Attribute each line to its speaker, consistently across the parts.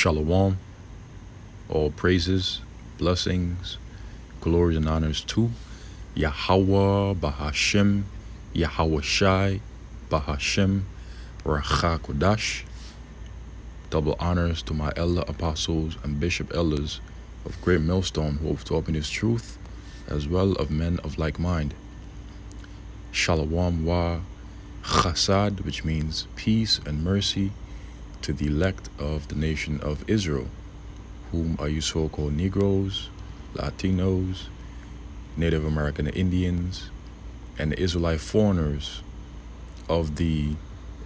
Speaker 1: Shalom, all praises, blessings, glories, and honors to Yahweh Bahashem, Yahweh Shai Bahashem, Racha Kodash. Double honors to my elder apostles and bishop elders of Great Millstone who have taught me this truth, as well of men of like mind. Shalom wa chasad, which means peace and mercy, to the elect of the nation of Israel, whom are you so-called Negroes, Latinos, Native American Indians, and the Israelite foreigners of the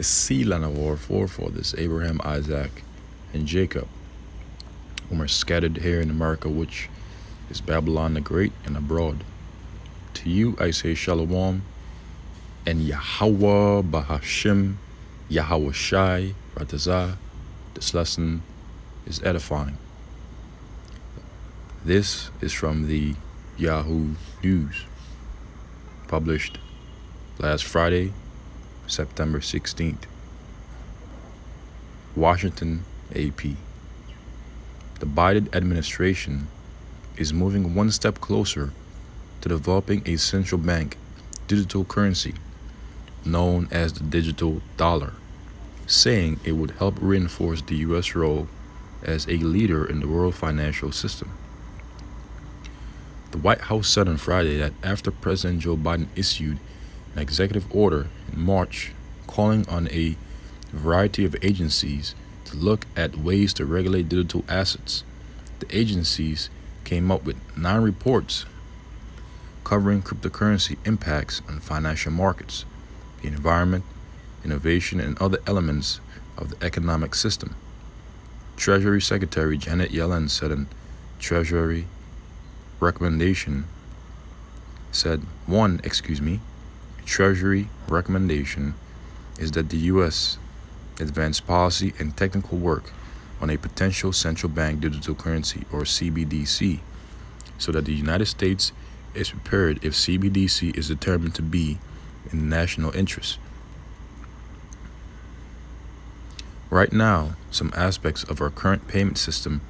Speaker 1: sea land of our forefathers, Abraham, Isaac, and Jacob, whom are scattered here in America, which is Babylon the Great, and abroad. To you I say Shalom, and Yahweh Bahashem, Yahweh Shai Ratazah. This lesson is edifying. This is from the Yahoo News, published last Friday, September 16th. Washington, AP. The Biden administration is moving one step closer to developing a central bank digital currency known as the digital dollar, saying it would help reinforce the U.S. role as a leader in the world financial system. The White House said on Friday that after President Joe Biden issued an executive order in March calling on a variety of agencies to look at ways to regulate digital assets, the agencies came up with 9 reports covering cryptocurrency impacts on financial markets, the environment, innovation, and other elements of the economic system. Treasury Secretary Janet Yellen said in Treasury recommendation Treasury recommendation is that the U.S. advance policy and technical work on a potential central bank digital currency, or CBDC, so that the United States is prepared if CBDC is determined to be in the national interest. Right now, some aspects of our current payment system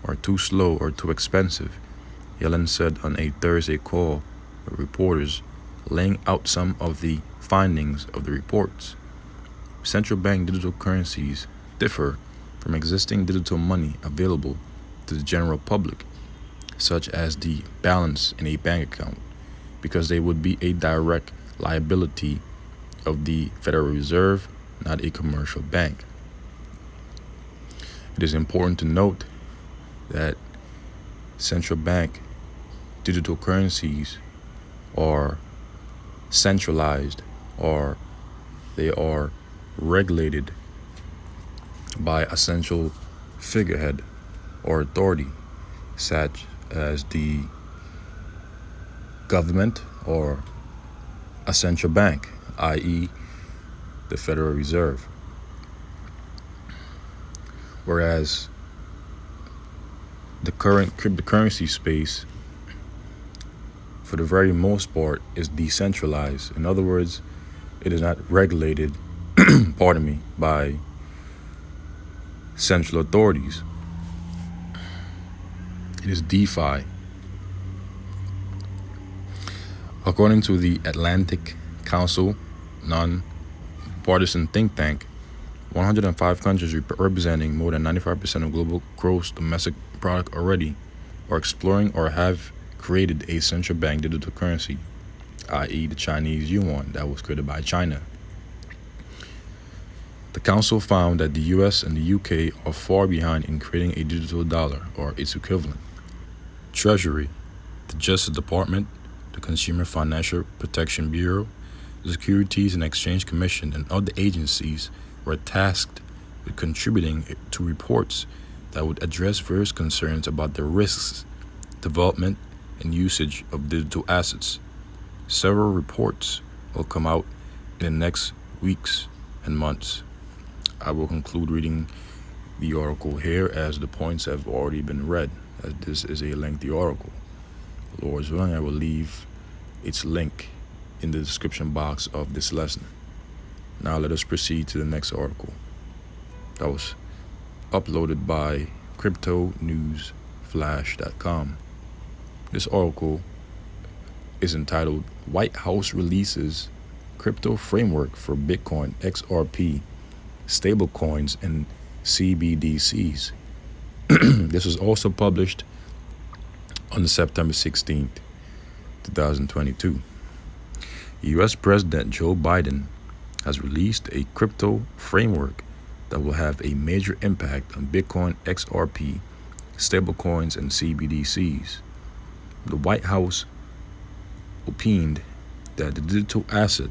Speaker 1: are too slow or too expensive, Yellen said on a Thursday call with reporters, laying out some of the findings of the reports. Central bank digital currencies differ from existing digital money available to the general public, such as the balance in a bank account, because they would be a direct liability of the Federal Reserve, not a commercial bank. It is important to note that central bank digital currencies are centralized, or they are regulated by a central figurehead or authority, such as the government or a central bank, i.e. the Federal Reserve. Whereas the current cryptocurrency space, for the very most part, is decentralized. In other words, it is not regulated by central authorities. It is DeFi. According to the Atlantic Council non-partisan think tank, 105 countries representing more than 95% of global gross domestic product already are exploring or have created a central bank digital currency, i.e. the Chinese yuan that was created by China. The council found that the US and the UK are far behind in creating a digital dollar or its equivalent. Treasury, the Justice Department, the Consumer Financial Protection Bureau, the Securities and Exchange Commission, and other agencies were tasked with contributing to reports that would address various concerns about the risks, development, and usage of digital assets. Several reports will come out in the next weeks and months. I will conclude reading the article here as the points have already been read, as this is a lengthy article. Lord's willing, I will leave its link in the description box of this lesson. Now let us proceed to the next article. That was uploaded by cryptonewsflash.com. This article is entitled White House Releases Crypto Framework for Bitcoin XRP, Stablecoins, and CBDCs. This was also published on September 16th, 2022. U.S. President Joe Biden has released a crypto framework that will have a major impact on Bitcoin XRP, stablecoins, and CBDCs. The White House opined that the digital asset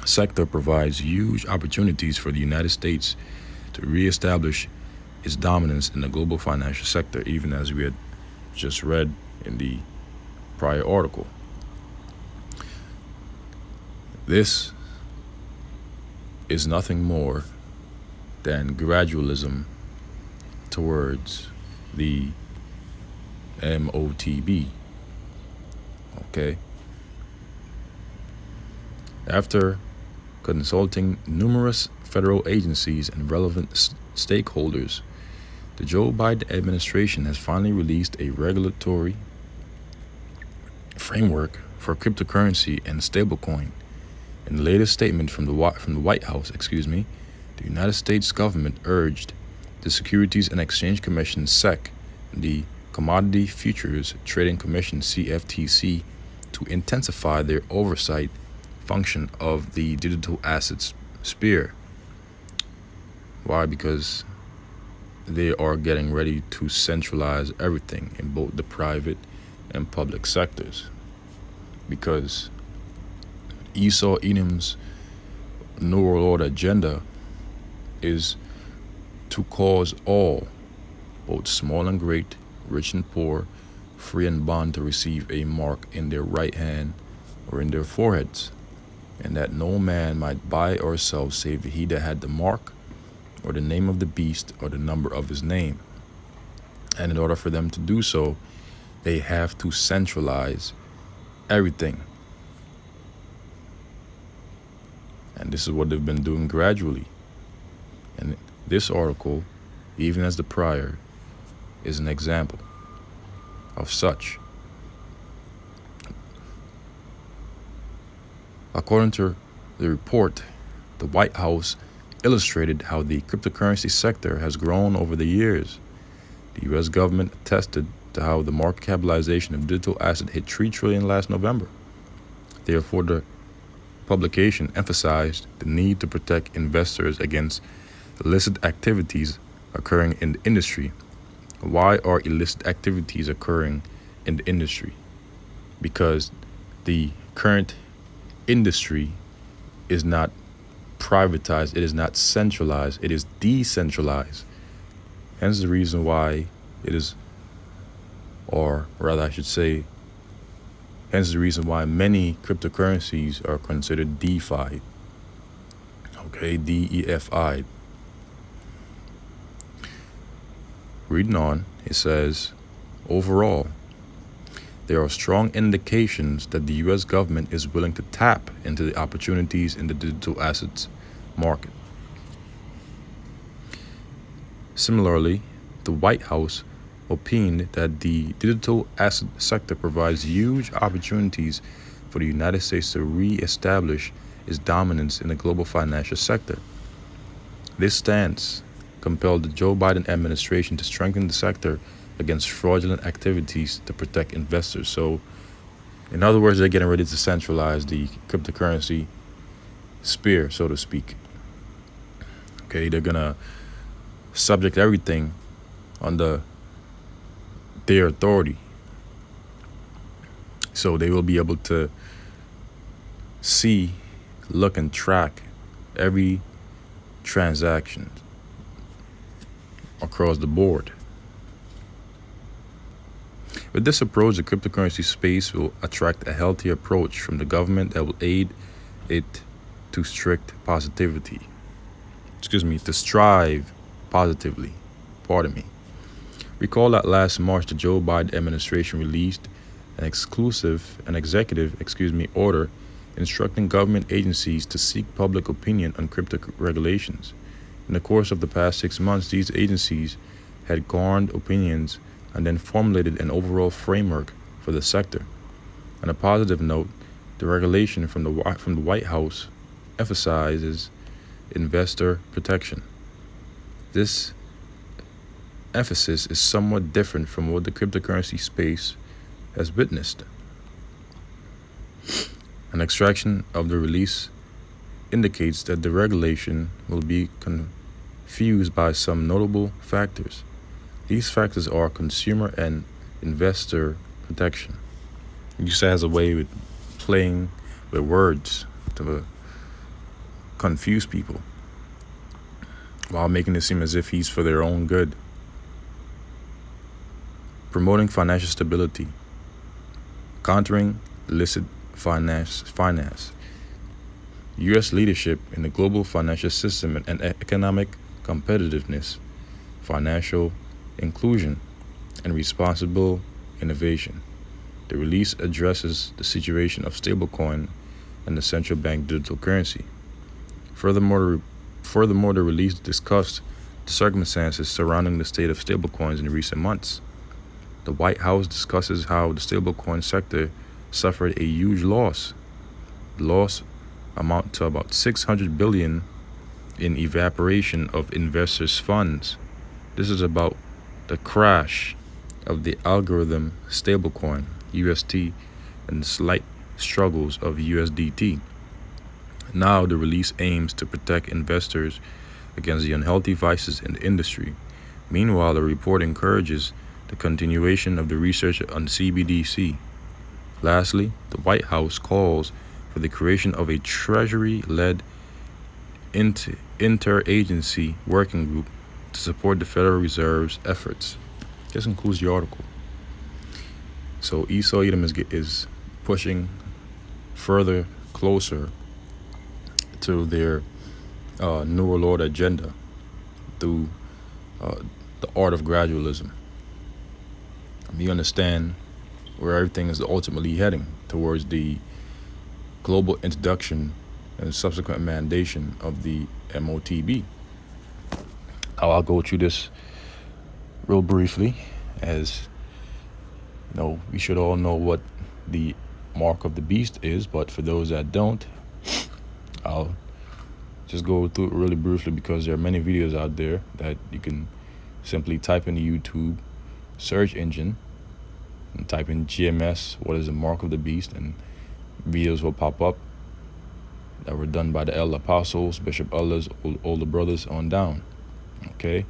Speaker 1: sector provides huge opportunities for the United States to reestablish its dominance in the global financial sector, even as we had just read in the prior article. This is nothing more than gradualism towards the MOTB. Okay? After consulting numerous federal agencies and relevant stakeholders, the Joe Biden administration has finally released a regulatory framework for cryptocurrency and stablecoin. In the latest statement from the White House, the United States government urged the Securities and Exchange Commission (SEC) and the Commodity Futures Trading Commission (CFTC) to intensify their oversight function of the digital assets sphere. Why? Because they are getting ready to centralize everything in both the private and public sectors. Because Esau Edom's New World Order agenda is to cause all, both small and great, rich and poor, free and bond, to receive a mark in their right hand or in their foreheads, and that no man might buy or sell save he that had the mark, or the name of the beast, or the number of his name. And in order for them to do so, they have to centralize everything. And this is what they've been doing gradually. And this article, even as the prior, is an example of such. According to the report, the White House illustrated how the cryptocurrency sector has grown over the years. The U.S. government attested to how the market capitalization of digital assets hit $3 trillion last November. Therefore, the publication emphasized the need to protect investors against illicit activities occurring in the industry. Why are illicit activities occurring in the industry? Because the current industry is not privatized, it is not centralized, it is decentralized. Hence the reason why it is, or rather I should say, hence the reason why many cryptocurrencies are considered DeFi. Okay, DEFI. Reading on, it says, overall, there are strong indications that the U.S. government is willing to tap into the opportunities in the digital assets market. Similarly, the White House opined that the digital asset sector provides huge opportunities for the United States to re-establish its dominance in the global financial sector. This stance compelled the Joe Biden administration to strengthen the sector against fraudulent activities to protect investors. So, in other words, they're getting ready to centralize the cryptocurrency sphere, so to speak. Okay, they're gonna subject everything under their authority. So they will be able to see, look, and track every transaction across the board. With this approach, the cryptocurrency space will attract a healthy approach from the government that will aid it to to strive positively. Recall that last March, the Joe Biden administration released an executive order instructing government agencies to seek public opinion on crypto regulations. In the course of the past 6 months, these agencies had garnered opinions and then formulated an overall framework for the sector. On a positive note, the regulation from the White House emphasizes investor protection. This emphasis is somewhat different from what the cryptocurrency space has witnessed. An extraction of the release indicates that the regulation will be confused by some notable factors. These factors are consumer and investor protection. Use as a way with playing with words to confuse people while making it seem as if he's for their own good. Promoting financial stability, countering illicit finance. U.S. leadership in the global financial system and economic competitiveness, financial inclusion, and responsible innovation. The release addresses the situation of stablecoin and the central bank digital currency. Furthermore, the release discussed the circumstances surrounding the state of stablecoins in recent months. The White House discusses how the stablecoin sector suffered a huge loss. The loss amounted to about $600 billion in evaporation of investors' funds. This is about the crash of the algorithm stablecoin, UST, and the slight struggles of USDT. Now the release aims to protect investors against the unhealthy vices in the industry. Meanwhile, the report encourages the continuation of the research on CBDC. Lastly, the White House calls for the creation of a Treasury-led interagency working group to support the Federal Reserve's efforts. This concludes the article. So Esau Edom is pushing further closer to their New World agenda through the art of gradualism. We understand where everything is ultimately heading towards the global introduction and subsequent mandation of the MOTB. I'll go through this real briefly, as we should all know what the mark of the beast is, but for those that don't, I'll just go through it really briefly because there are many videos out there that you can simply type in the YouTube search engine and type in GMS, what is the mark of the beast, and videos will pop up that were done by the elder apostles, bishop elders, older brothers on down. Okay,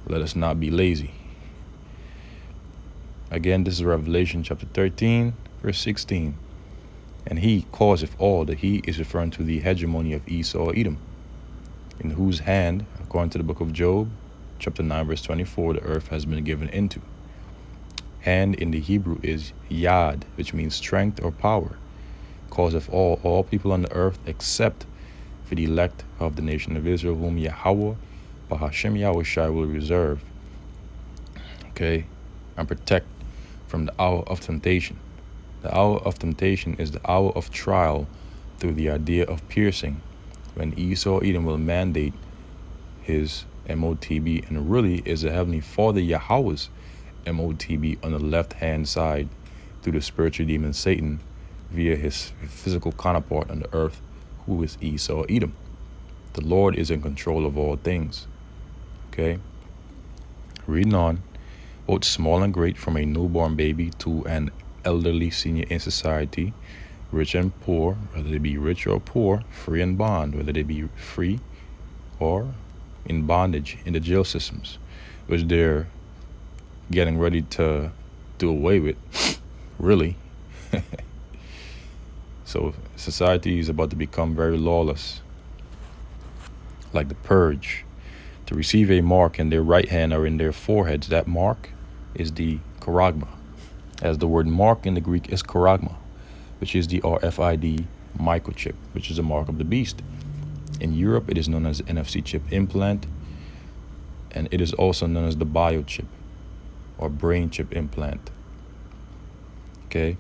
Speaker 1: let us not be lazy. Again, this is Revelation chapter 13 verse 16. And he causeth all. The he is referring to the hegemony of Esau Edom, in whose hand, according to the book of Job chapter 9 verse 24, the earth has been given into. Hand in the Hebrew is yad, which means strength or power. Causeth all people on the earth, except for the elect of the nation of Israel, whom Yahweh, Bahashem Yahushai, will reserve. Okay, and protect from the hour of temptation. The hour of temptation is the hour of trial through the idea of piercing, when Esau Edom will mandate his MOTB, and really is the Heavenly Father Yahweh's MOTB on the left-hand side through the spiritual demon Satan via his physical counterpart on the earth, who is Esau Edom. The Lord is in control of all things. Okay, reading on. Both small and great, from a newborn baby to an elderly senior in society, rich and poor, whether they be rich or poor, free and bond, whether they be free or in bondage in the jail systems, which they're getting ready to do away with, really. So society is about to become very lawless, like the purge. To receive a mark in their right hand or in their foreheads, that mark is the charagma, as the word mark in the Greek is charagma, which is the RFID microchip, which is a mark of the beast. In Europe, it is known as NFC chip implant, and it is also known as the biochip or brain chip implant. Okay,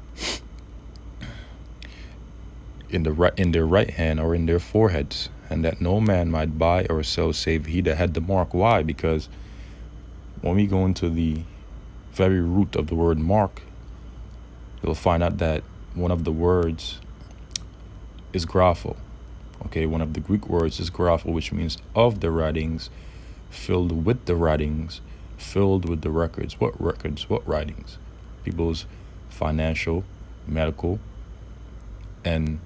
Speaker 1: in their right hand or in their foreheads, and that no man might buy or sell save he that had the mark. Why? Because when we go into the very root of the word mark, you'll find out that one of the words is grapho. Okay, one of the Greek words is grapho, which means of the writings, filled with the writings, filled with the records. What records? What writings? People's financial, medical, and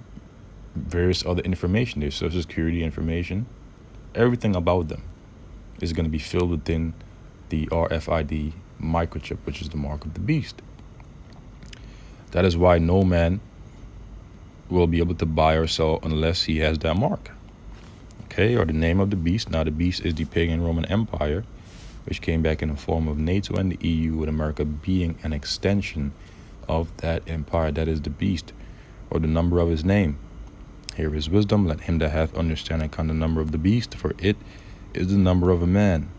Speaker 1: various other information. Their social security information, everything about them is going to be filled within the RFID microchip, which is the mark of the beast. That is why no man will be able to buy or sell unless he has that mark. Okay, or the name of the beast. Now, the beast is the pagan Roman Empire, which came back in the form of NATO and the EU, with America being an extension of that empire. That is the beast, or the number of his name. Hear his wisdom, let him that hath understanding count the number of the beast, for it is the number of a man.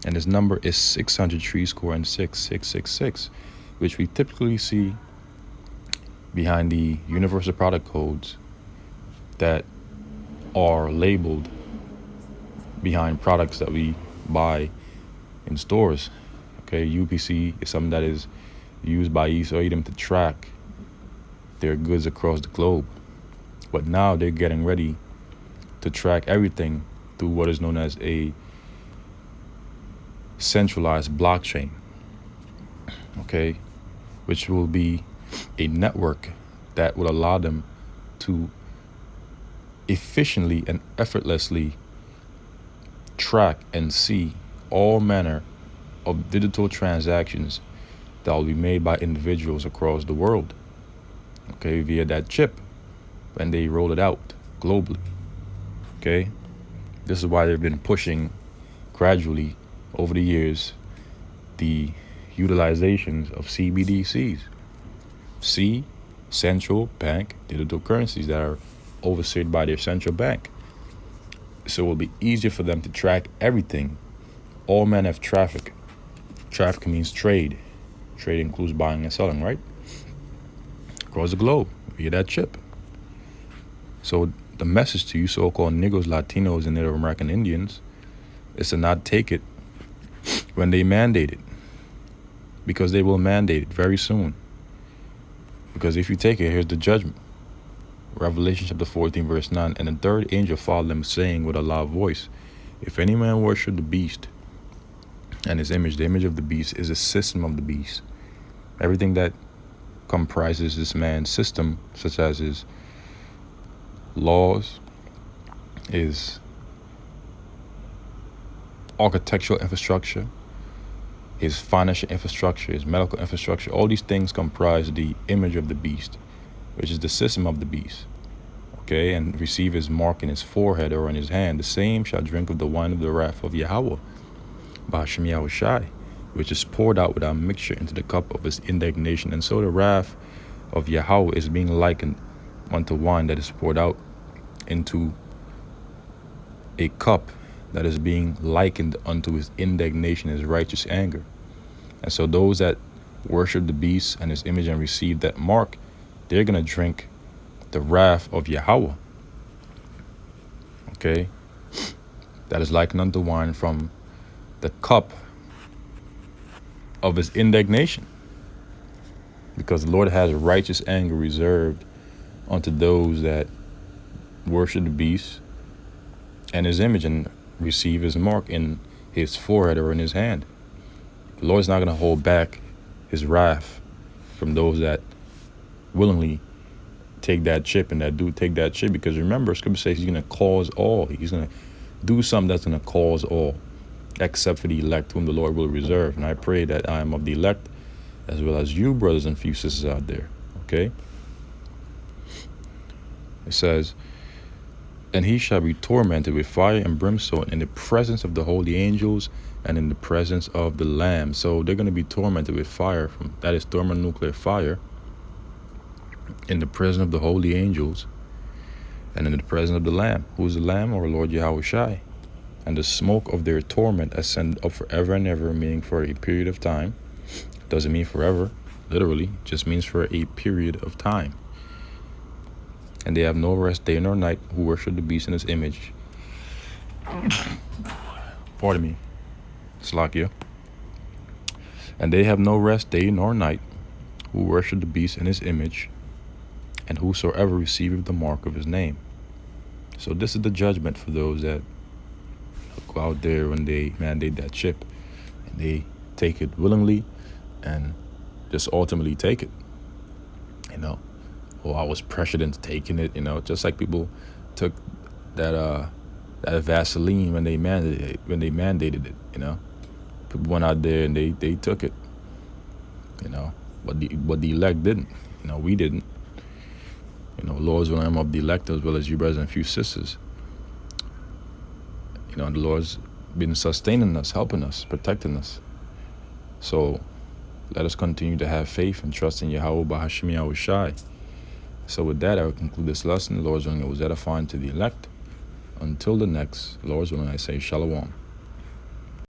Speaker 1: And his number is 666, which we typically see behind the universal product codes that are labeled behind products that we buy in stores. Okay, UPC is something that is used by East Edom to track their goods across the globe. But now they're getting ready to track everything through what is known as a centralized blockchain. Okay, which will be a network that will allow them to efficiently and effortlessly track and see all manner of digital transactions that will be made by individuals across the world, okay, via that chip when they roll it out globally. Okay, this is why they've been pushing gradually over the years the utilizations of CBDCs, central bank digital currencies that are overseen by their central bank. So it will be easier for them to track everything, all manner of traffic. Traffic means trade. Trade includes buying and selling, right? Across the globe via that chip. So the message to you so-called Negroes, Latinos, and Native American Indians is to not take it when they mandate it, because they will mandate it very soon. Because if you take it, here's the judgment. Revelation chapter 14, verse 9, and the third angel followed them, saying with a loud voice, if any man worship the beast and his image, the image of the beast is a system of the beast. Everything that comprises this man's system, such as his laws, his architectural infrastructure, his financial infrastructure, his medical infrastructure, all these things comprise the image of the beast, which is the system of the beast. Okay, and receive his mark in his forehead or in his hand. The same shall drink of the wine of the wrath of Yahweh, Bahashem Yahushai, which is poured out without mixture into the cup of his indignation. And so the wrath of Yahweh is being likened unto wine that is poured out into a cup that is being likened unto his indignation, his righteous anger. And so those that worship the beast and his image and receive that mark, they're going to drink the wrath of Yahweh. Okay? That is likened unto wine from the cup of his indignation. Because the Lord has righteous anger reserved unto those that worship the beast and his image and receive his mark in his forehead or in his hand. The Lord's not going to hold back his wrath from those that willingly take that chip and that do take that chip. Because remember, Scripture says he's going to cause all. He's going to do something that's going to cause all, except for the elect whom the Lord will reserve. And I pray that I am of the elect as well as you, brothers and few sisters out there. Okay? It says, and he shall be tormented with fire and brimstone in the presence of the holy angels and in the presence of the Lamb. So they're going to be tormented with fire, that is thermonuclear fire, in the presence of the holy angels and in the presence of the Lamb. Who is the Lamb? Our Lord Yahushai. And the smoke of their torment ascended up forever and ever, meaning for a period of time. Doesn't mean forever, literally, just means for a period of time. And they have no rest day nor night who worship the beast in his image Pardon me, Slakia. And they have no rest day nor night, who worship the beast in his image, and whosoever receiveth the mark of his name. So this is the judgment for those that go out there when they mandate that chip, and they take it willingly and just ultimately take it. You know, oh, I was pressured into taking it. You know, just like people took that Vaseline when they mandated it. You know, people went out there and they took it. You know, but the elect didn't. You know, we didn't. You know, Lord's willing, I'm of the elect as well as you brothers and few sisters. You know, and the Lord's been sustaining us, helping us, protecting us. So let us continue to have faith and trust in Yahweh Bahashim Yahweh Shai. So with that, I will conclude this lesson. Lord's willing, it was edifying to the elect. Until the next, Lord's willing, I say Shalom.